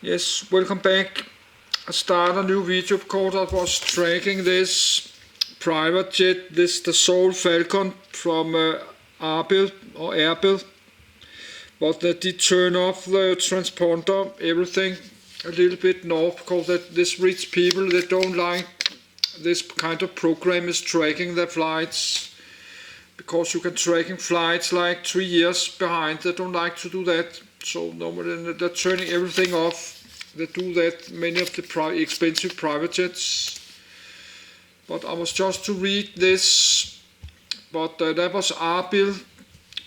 Yes, welcome back. I start a new video because I was tracking this private jet, the Soul Falcon from Arbil or Erbil, but they did turn off the transponder, everything a little bit north, because this rich people, they don't like this kind of program is tracking their flights, because you can tracking flights like 3 years behind. They don't like to do that, so normally they're turning everything off. They do that, many of the expensive private jets. But I was just to read this, but that was Arbil,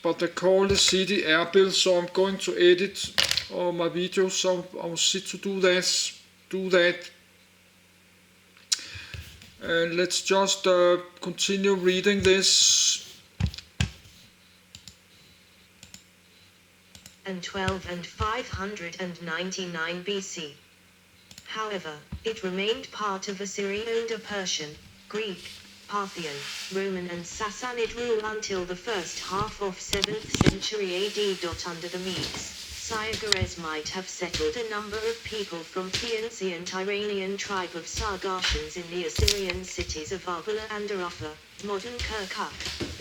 but they call the city Erbil, so I'm going to edit all my videos, so I'll sit to do that. And let's just continue reading this. And 12 and 599 BC. However, it remained part of Assyrian-Persian, Greek, Parthian, Roman and Sassanid rule until the first half of 7th century AD. Under the Medes, Syagores might have settled a number of people from the and Iranian tribe of Sargatians in the Assyrian cities of Arbela and Arafah, modern Kirkuk,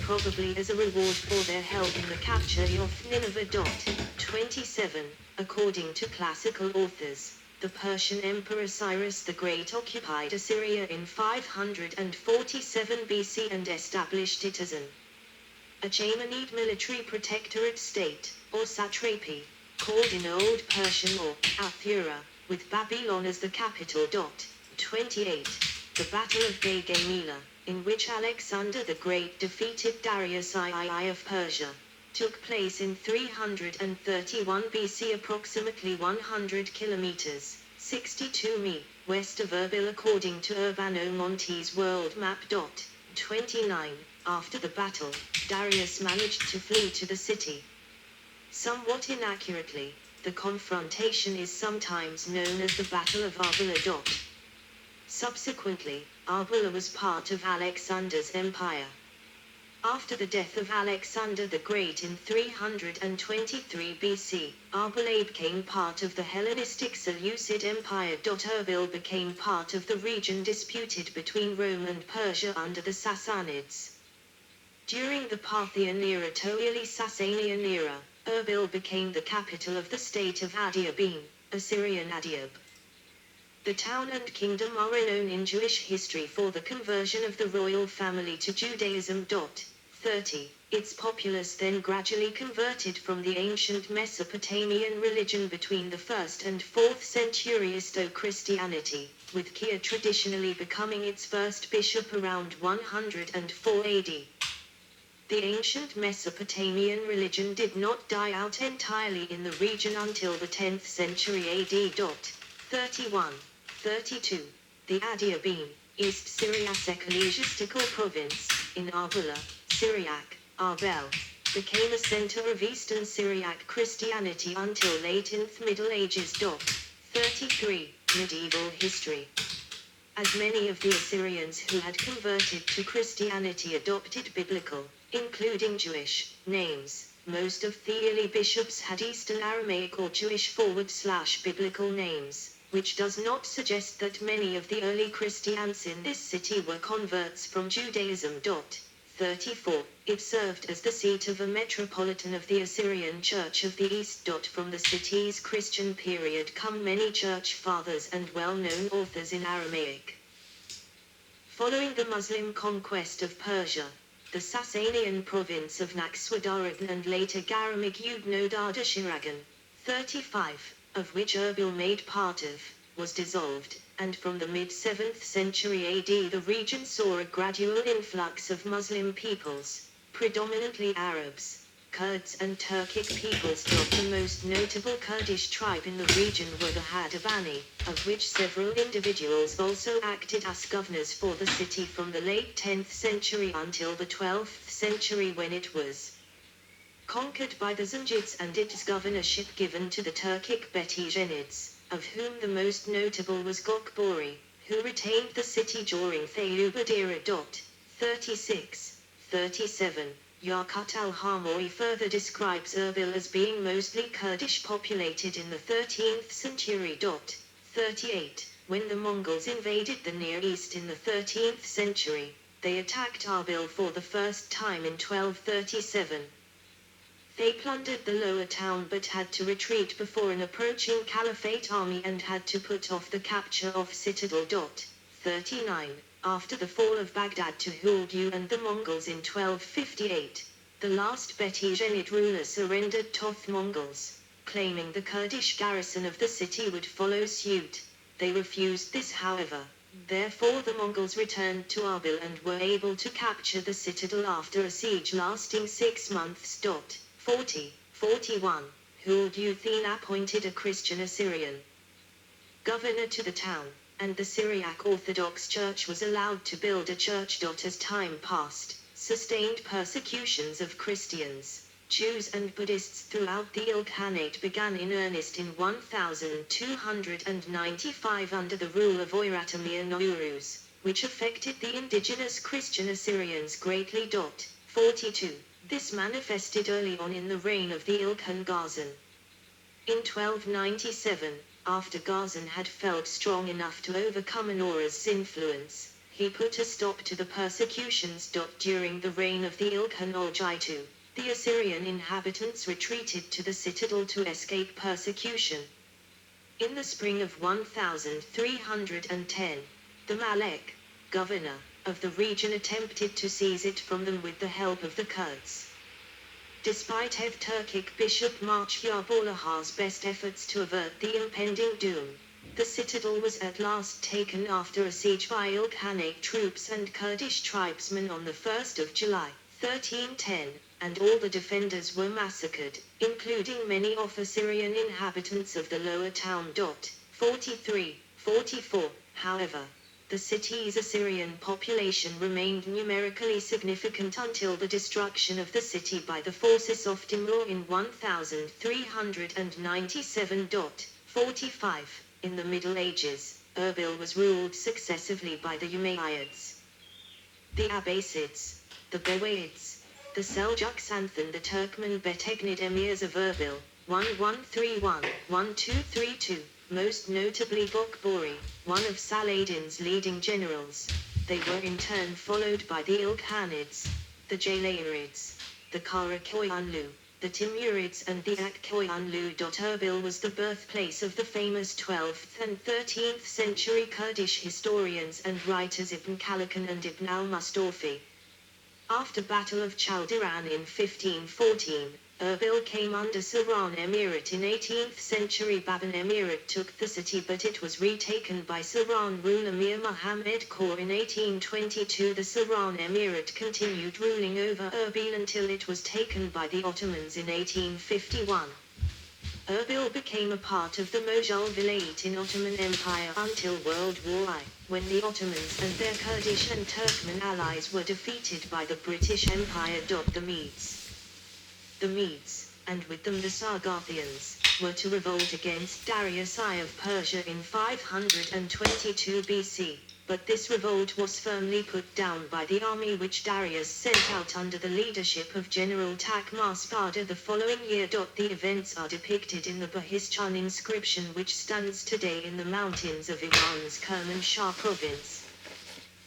probably as a reward for their help in the capture of Nineveh. 27. According to classical authors, the Persian Emperor Cyrus the Great occupied Assyria in 547 BC and established it as an Achaemenid military protectorate state, or satrapy, called in Old Persian or Athura, with Babylon as the capital. 28. The Battle of Gaugamela, in which Alexander the Great defeated Darius II of Persia, took place in 331 BC, approximately 100 kilometers, 62 mi, west of Erbil according to Urbano Monti's world map. 29. After the battle, Darius managed to flee to the city. Somewhat inaccurately, the confrontation is sometimes known as the Battle of Arbela. Subsequently, Arbela was part of Alexander's empire. After the death of Alexander the Great in 323 BC, Arbil became part of the Hellenistic Seleucid Empire. Erbil became part of the region disputed between Rome and Persia under the Sassanids. During the Parthian era to early Sasanian era, Erbil became the capital of the state of Adiabene, Assyrian Adiab. The town and kingdom are known in Jewish history for the conversion of the royal family to Judaism. 30. Its populace then gradually converted from the ancient Mesopotamian religion between the 1st and 4th centuries to Christianity, with Kia traditionally becoming its first bishop around 104 AD. The ancient Mesopotamian religion did not die out entirely in the region until the 10th century AD. 31. 32. The Adiabene, East Syriac ecclesiastical province, in Arbela, Syriac, Arbel, became a center of Eastern Syriac Christianity until late in the Middle Ages. 33. Medieval history. As many of the Assyrians who had converted to Christianity adopted biblical, including Jewish, names, most of the early bishops had Eastern Aramaic or Jewish / biblical names, which does not suggest that many of the early Christians in this city were converts from Judaism. 34. It served as the seat of a metropolitan of the Assyrian Church of the East. From the city's Christian period come many church fathers and well-known authors in Aramaic. Following the Muslim conquest of Persia, the Sasanian province of Naxudaratan and later Garamig Udnodardashiragan, 35, of which Erbil made part of, was dissolved, and from the mid-7th century AD the region saw a gradual influx of Muslim peoples, predominantly Arabs, Kurds and Turkic peoples. The most notable Kurdish tribe in the region were the Hadabani, of which several individuals also acted as governors for the city from the late 10th century until the 12th century, when it was conquered by the Zanjids and its governorship given to the Turkic Betijenids, of whom the most notable was Gokbori, who retained the city during the Ayyubid era. 36. 37. Yaqut al-Hamoui further describes Erbil as being mostly Kurdish populated in the 13th century. 38. When the Mongols invaded the Near East in the 13th century, they attacked Arbil for the first time in 1237. They plundered the lower town but had to retreat before an approaching caliphate army and had to put off the capture of citadel. 39. After the fall of Baghdad to Huldu and the Mongols in 1258, the last Beti-Genid ruler surrendered to the Mongols, claiming the Kurdish garrison of the city would follow suit. They refused this, however. Therefore the Mongols returned to Arbil and were able to capture the citadel after a siege lasting 6 months. 40. 41. Huldu appointed a Christian Assyrian governor to the town, and the Syriac Orthodox Church was allowed to build a church. As time passed, sustained persecutions of Christians, Jews and Buddhists throughout the Ilkhanate began in earnest in 1295 under the rule of Oyratamir Nouruz, which affected the indigenous Christian Assyrians greatly. 42. This manifested early on in the reign of the Ilkhan Ghazan. In 1297, after Ghazan had felt strong enough to overcome Anora's influence, he put a stop to the persecutions. During the reign of the Ilkhan Olgitu, the Assyrian inhabitants retreated to the citadel to escape persecution. In the spring of 1310, the Malek, governor of the region, attempted to seize it from them with the help of the Kurds. Despite Turkic Bishop Marchyabullah's best efforts to avert the impending doom, the citadel was at last taken after a siege by Ilkhanate troops and Kurdish tribesmen on the 1st of July, 1310, and all the defenders were massacred, including many of Assyrian inhabitants of the lower town. 43. 44. However, the city's Assyrian population remained numerically significant until the destruction of the city by the forces of Timur in 1397. 45. In the Middle Ages, Erbil was ruled successively by the Umayyads, the Abbasids, the Buwayids, the Seljuks and the Turkmen Betegnid emirs of Erbil, 1131-1232, most notably Bokbori, one of Saladin's leading generals. They were in turn followed by the Ilkhanids, the Jalayirids, the Karakoyanlu, the Timurids and the Akkoyanlu. Erbil was the birthplace of the famous 12th and 13th century Kurdish historians and writers Ibn Khaldun and Ibn al-Mustafi. After Battle of Chaldiran in 1514, Erbil came under Saran Emirate. In 18th century Baban Emirate took the city, but it was retaken by Saran ruler Mir Muhammad Kaur. In 1822 the Saran Emirate continued ruling over Erbil until it was taken by the Ottomans in 1851. Erbil became a part of the Moghul Vilayet in Ottoman Empire until World War I, when the Ottomans and their Kurdish and Turkmen allies were defeated by the British Empire. The Medes, and with them the Sargathians, were to revolt against Darius I of Persia in 522 BC, but this revolt was firmly put down by the army which Darius sent out under the leadership of General Takmaspada the following year. The events are depicted in the Bahishchan inscription which stands today in the mountains of Iran's Kermanshah province.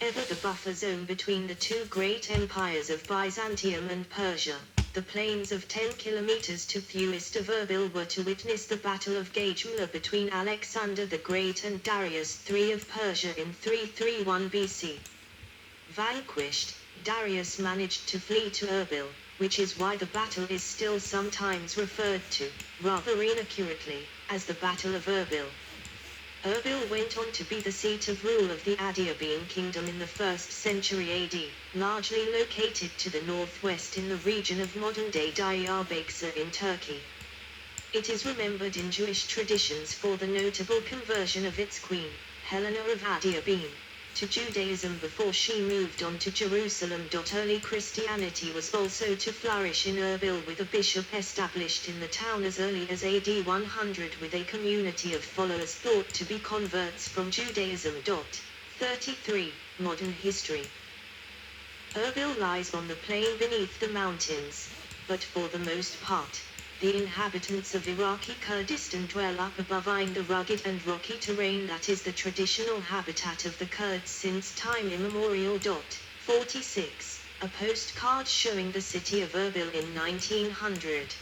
Ever the buffer zone between the two great empires of Byzantium and Persia, the plains of 10 kilometers to the east of Erbil were to witness the Battle of Gajmula between Alexander the Great and Darius III of Persia in 331 BC. Vanquished, Darius managed to flee to Erbil, which is why the battle is still sometimes referred to, rather inaccurately, as the Battle of Erbil. Erbil went on to be the seat of rule of the Adiabene kingdom in the 1st century AD, largely located to the northwest in the region of modern-day Diyarbakir in Turkey. It is remembered in Jewish traditions for the notable conversion of its queen, Helena of Adiabene, to Judaism before she moved on to Jerusalem. Early Christianity was also to flourish in Erbil, with a bishop established in the town as early as AD 100 with a community of followers thought to be converts from Judaism. 33. Modern history. Erbil lies on the plain beneath the mountains, but for the most part, the inhabitants of Iraqi Kurdistan dwell up above in the rugged and rocky terrain that is the traditional habitat of the Kurds since time immemorial. 46. A postcard showing the city of Erbil in 1900.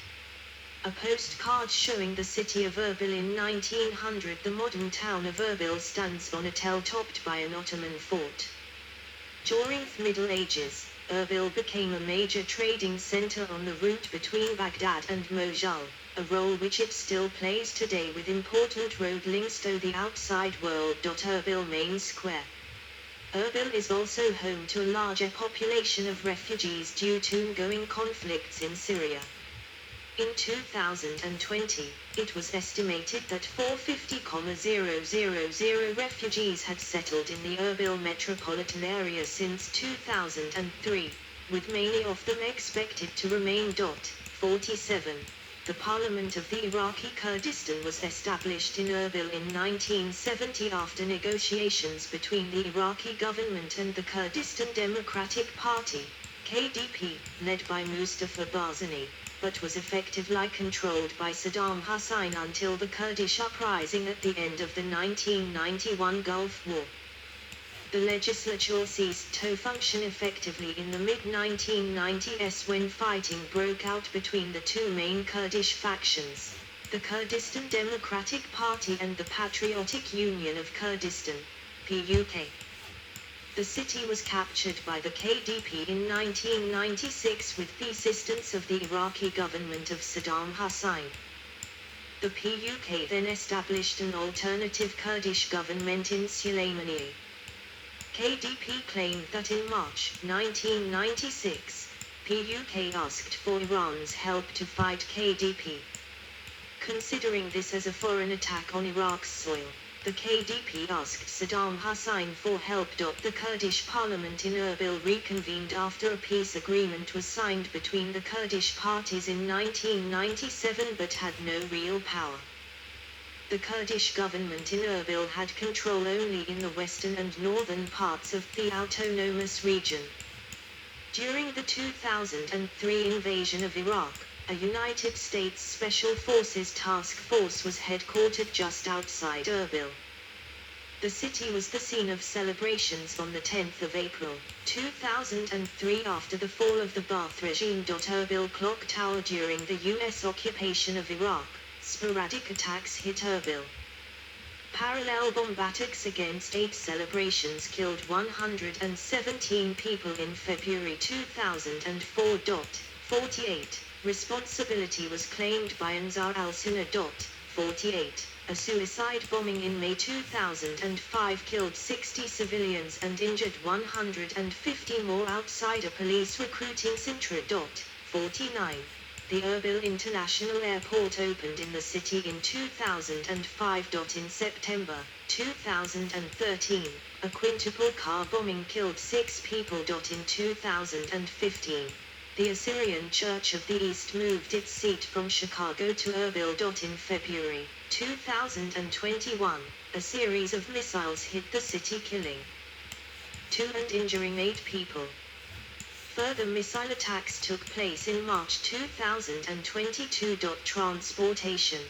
A postcard showing the city of Erbil in 1900. The modern town of Erbil stands on a tell topped by an Ottoman fort. During the Middle Ages, Erbil became a major trading center on the route between Baghdad and Mosul, a role which it still plays today with important road links to the outside world. Erbil Main Square. Erbil is also home to a larger population of refugees due to ongoing conflicts in Syria. In 2020, it was estimated that 450,000 refugees had settled in the Erbil metropolitan area since 2003, with many of them expected to remain. 47. The Parliament of the Iraqi Kurdistan was established in Erbil in 1970 after negotiations between the Iraqi government and the Kurdistan Democratic Party, KDP, led by Mustafa Barzani, but was effectively controlled by Saddam Hussein until the Kurdish uprising at the end of the 1991 Gulf War. The legislature ceased to function effectively in the mid-1990s when fighting broke out between the two main Kurdish factions, the Kurdistan Democratic Party and the Patriotic Union of Kurdistan, PUK. The city was captured by the KDP in 1996 with the assistance of the Iraqi government of Saddam Hussein. The PUK then established an alternative Kurdish government in Sulaymaniyah. KDP claimed that in March 1996, PUK asked for Iran's help to fight KDP. Considering this as a foreign attack on Iraq's soil, the KDP asked Saddam Hussein for help. The Kurdish parliament in Erbil reconvened after a peace agreement was signed between the Kurdish parties in 1997 but had no real power. The Kurdish government in Erbil had control only in the western and northern parts of the autonomous region. During the 2003 invasion of Iraq, a United States Special Forces task force was headquartered just outside Erbil. The city was the scene of celebrations on the 10th of April, 2003 after the fall of the Ba'ath regime. Erbil Clock Tower. During the U.S. occupation of Iraq, sporadic attacks hit Erbil. Parallel bomb attacks against 8 celebrations killed 117 people in February 2004. 48. Responsibility was claimed by Ansar al-Sunnah. 48. A suicide bombing in May 2005 killed 60 civilians and injured 150 more outside a police recruiting center. 49. The Erbil International Airport opened in the city in 2005. In September 2013, a quintuple car bombing killed 6 people. In 2015, the Assyrian Church of the East moved its seat from Chicago to Erbil. In February 2021, a series of missiles hit the city, killing 2 and injuring 8 people. Further missile attacks took place in March 2022. Transportation.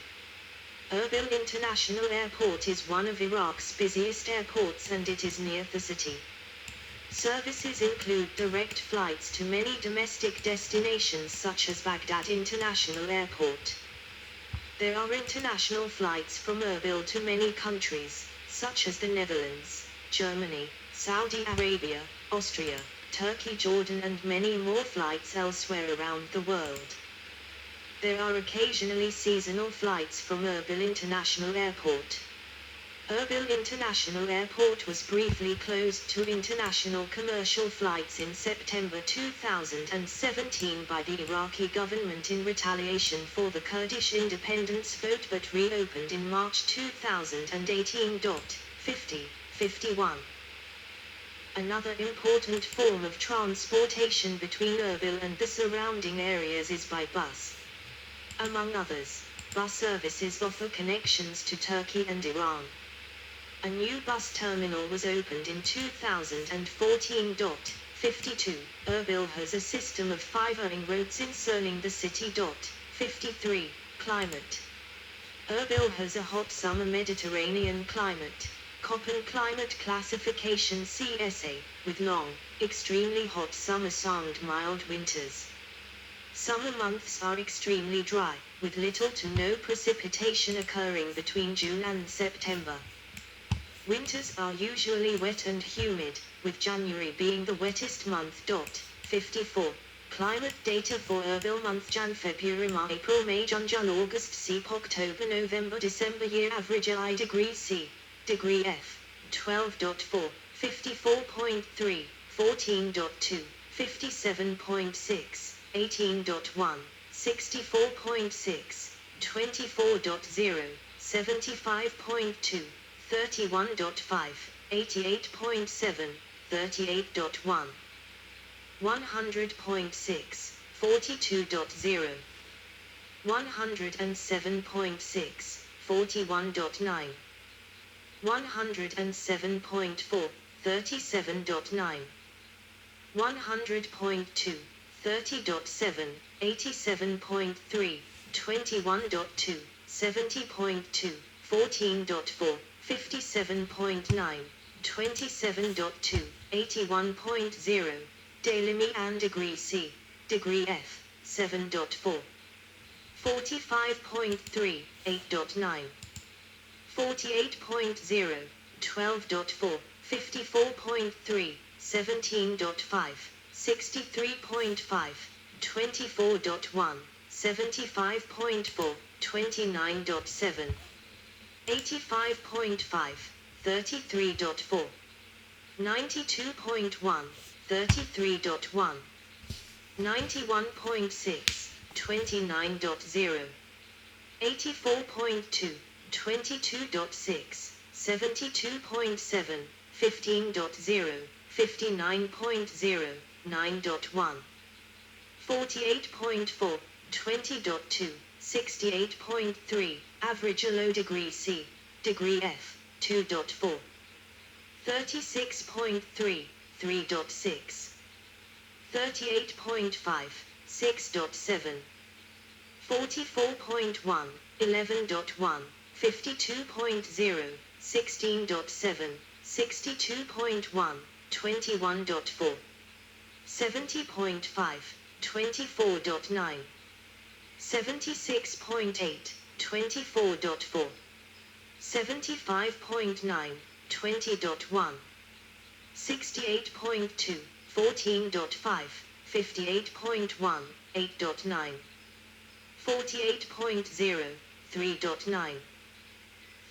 Erbil International Airport is one of Iraq's busiest airports and it is near the city. Services include direct flights to many domestic destinations such as Baghdad International Airport. There are international flights from Erbil to many countries, such as the Netherlands, Germany, Saudi Arabia, Austria, Turkey, Jordan and many more flights elsewhere around the world. There are occasionally seasonal flights from Erbil International Airport. Erbil International Airport was briefly closed to international commercial flights in September 2017 by the Iraqi government in retaliation for the Kurdish independence vote but reopened in March 2018. 51. Another important form of transportation between Erbil and the surrounding areas is by bus. Among others, bus services offer connections to Turkey and Iran. A new bus terminal was opened in 2014. 52. Erbil has a system of 5 roads encircling the city. 53. Climate. Erbil has a hot summer Mediterranean climate. Köppen climate classification CSA, with long, extremely hot summers and mild winters. Summer months are extremely dry, with little to no precipitation occurring between June and September. Winters are usually wet and humid, with January being the wettest month. 54. Climate data for Erbil month Jan, February, March, April, May, June, July, August, Sep, October, November, December. Year average I degrees C, degree F, 12.4, 54.3, 14.2, 57.6, 18.1, 64.6, 24.0, 75.2, 31.5, 88.7, 38.1, 100.6, 42.0, 107.6, 41.9, 107.4, 37.9, 100.2, 30.7, 87.3, 21.2, 70.2, 14.4, 57.9, 27.2, 81.0, daily me and degree C, degree F, 7.4, 45.3, 8.9, 48.0, 12.4, 54.3, 17.5, 63.5, 24.1, 75.4, 29.7, 85.5, 33.4, 92.1, 33.1, 91.6, 29.0, 84.2, 22.6, 72.7, 15.0, 59.0, 9.1, 48.4, 20.2, 68.3, average low degree C, degree F, 2.4, 36.3, 3.6, 38.5, 6.7, 44.1, 11.1, 52.0, 16.7, 62.1, 21.4, 70.5, 24.9, 76.8, 24.4, 75.9, 20.1, 68.2, 14.5, 58.1, 8.9, 48.0, 3.9,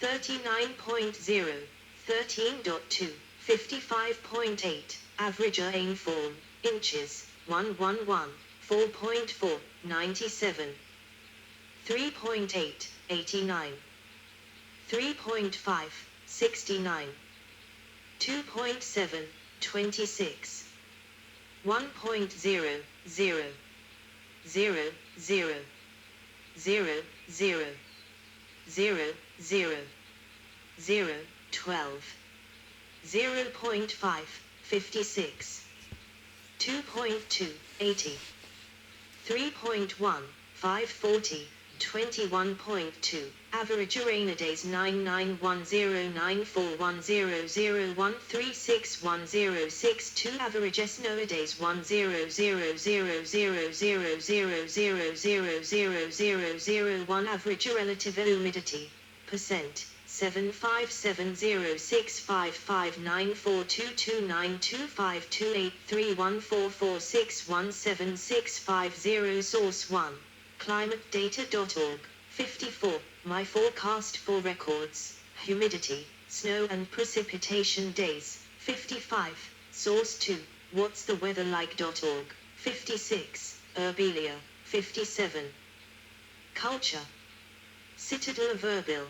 39.0, 13.2, 55.8, average rainfall, inches, 111, 4.4, 97, 3.8, 89, 3.5, 69, 2.7, 26, 1.0, 0, 0, 0, 0, 0, 0, 0, 0, 12, 0.5, 56, 2.2, 80, 3.1, 540, 21.2, average rain days 9910941001361062, average snow days 100000000000001, average relative humidity, percent, 75706559422925283144617650. Source 1. ClimateData.org. 54. My forecast for records, humidity, snow and precipitation days. 55. Source 2. What's the weather like.org. 56. Erbil. 57. Culture. Citadel of Erbil.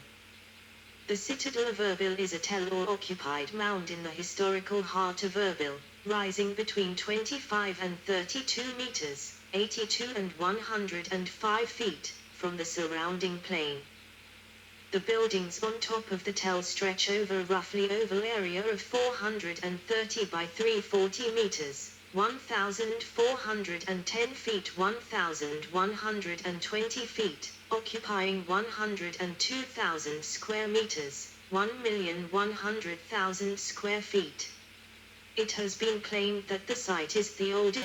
The Citadel of Erbil is a tell or occupied mound in the historical heart of Erbil, rising between 25 and 32 meters, 82 and 105 feet, from the surrounding plain. The buildings on top of the tell stretch over a roughly oval area of 430 by 340 meters, 1,410 feet 1,120 feet, occupying 102,000 square meters, 1,100,000 square feet. It has been claimed that the site is the oldest